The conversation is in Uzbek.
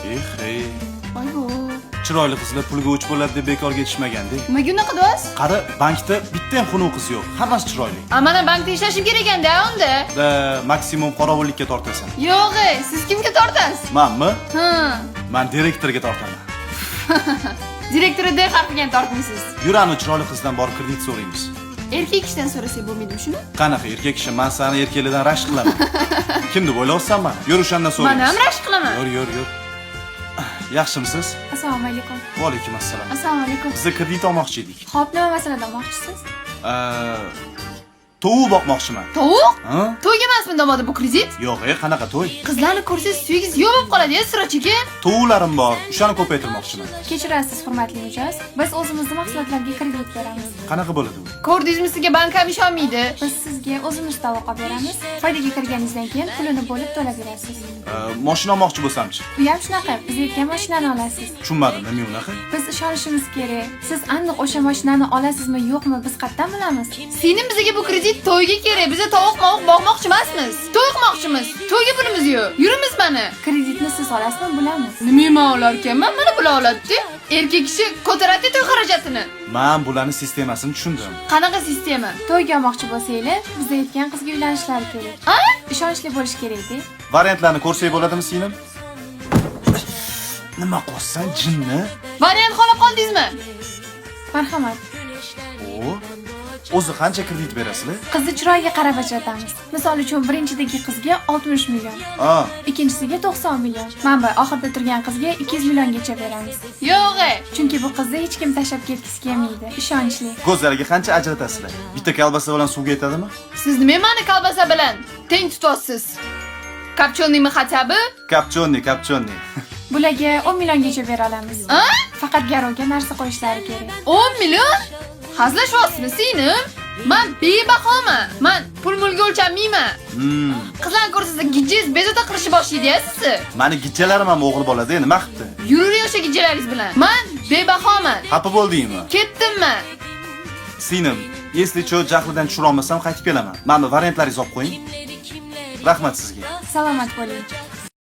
Hey. Voybo. Chiroyli qizlar pulga o'ch bo'ladi deb bekorga yetishmaganda. Nimaga unaqa deyapsiz? Qari, bankda bitta ham xunuk qiz yo'q. Hammasi chiroyli. Mana bankda ishlashim kerak ekanda, unda. Da maksimum qorovullikka tortasan. Yo'q, siz kimga tortasiz? Menmi? Ha. Men direktorga tortaman. Direktor D harfiga tortmaysiz. Yurani chiroyli qizdan borib kredit so'raymiz. Erkak kishidan so'rasak bo'lmaydimi shuni? Qanaqa erkak kishi? Men seni erkaklardan rashk qilaman. Kim deb o'ylayapsan men? Yur o'shandan so'raymiz. Men ham rashk qilaman. Yur. Yaxshimisiz? Assalomu alaykum. Va alaykum assalom. Assalomu alaykum. Biz kredit olmoqchi edik. Xo'p, nima masalada olmoqchisiz? Tovuq boqmoqchiman. Tovuq? Ha? To'yga emasmi domodi bu kredit? Yo'q, qanaqa to'y? Qizlarni ko'rsangiz suyangiz yo'q bo'lib qoladi-ya, sirachiga. Tovuqlarim bor. O'shani ko'paytirmoqchiman. Kechirasiz, hurmatli mijoz. Biz o'zimizning mahsulotlarga kredit beramiz. Qanaqa bo'ladi bu? Ko'rdingizmi, sizga bank ham ishonmaydi. Biz sizga o'zimiz tovuq olib beramiz. Foydaga kirganingizdan keyin pulini bo'lib to'lab berasiz. Mashina olmoqchi bo'lsamchi? Bu ham shunaqa. Biz aytgan mashinani olasiz. Tushunmadim, nima unaqa? Biz ishonishimiz kerak. Siz aniq o'sha mashinani olasizmi, yo'qmi, biz qayerdan bilamiz? Sening bizga bu kredit to'yga kerak. Biza tovuq-movuq boqmoqchi emasmiz. To'y qilmoqchimiz. To'yga pulimiz yo'q. Yurimiz mana. Kreditni siz olasizmi, bilamiz. Nima olar ekanman? Mana bular oladi-da. Erkak kishi ko'taradi to'y xarajatini. Men bularning sistemasini tushundim. Qanaqa sistema? To'yga olmoqchi bo'lsanglar, biz aytgan qizga uylanishlari kerak. A? Ishonchli bo'lish kerak-da. Variantlarni ko'rsak bo'ladimi, singlim? Nima qilsan, jinni? Variant xohlab qoldingizmi? Marhamat. O'zi qancha kredit berasizlar? Qizni chiroyiga qarab ajratamiz. Misol uchun, birinchidagi qizga 60 million, ikkinchisiga 90 million. Mana oxirida turgan qizga 200 milliongacha beramiz. Yo'q. Chunki bu qizni hech kim tashlab ketgisi kelmaydi. Ishonchli. Ko'zlariga qancha ajratasizlar? Bitta kolbasa bilan suvga yetadimi? Siz nima mani kolbasa bilan teng tutyapsiz? Kapchonnimi xatabi? Kapchonni. Bularga 10 milliongacha bera olamiz. A? Faqat garovga narsa qo'yishlari kerak. 10 million? Hazlashyapsizmi, singlim? Men bebahoman. Men pul-mulga o'lchanmayman. Qizlar ko'rsangiz gijiz bezovta qilishni boshlaydi-ya sizni. Meni gijjalarim ham o'g'il bolada, nima qilibdi? Yuraver o'sha gijjalaringiz bilan. Men bebahoman. Xafa bo'ldingmi? Ketdimmi? Singlim, если cho jahlidan tushira olmasam qaytib kelaman. Mana variantlaringizni olib qo'ying. Rahmat sizga. Salomat bo'ling.